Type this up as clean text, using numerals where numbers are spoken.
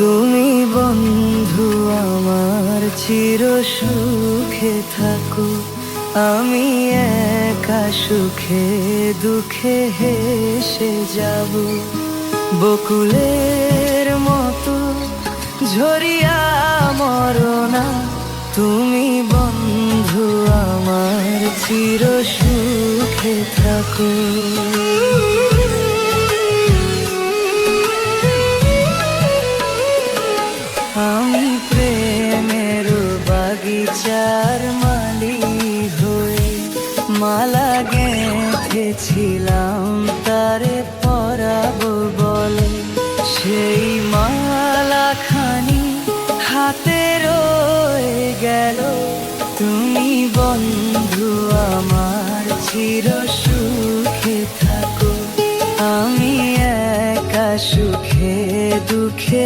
তুমি বন্ধু আমার চির সুখে থাকো, আমি একা সুখে দুঃখে হেসে যাব। বকুলের মতো ঝরিয়া মরনা, তুমি বন্ধু আমার চির সুখে থাকো। আমি প্রেমের বাগিচার মালি হয়ে মালা গেঁথেছিলাম তারে পরাবো বলে। সেই মালা খানি হাতে রয়ে গেল, তুমি বন্ধু আমার চির সুখে থাকো, আমি একা সুখে দুঃখে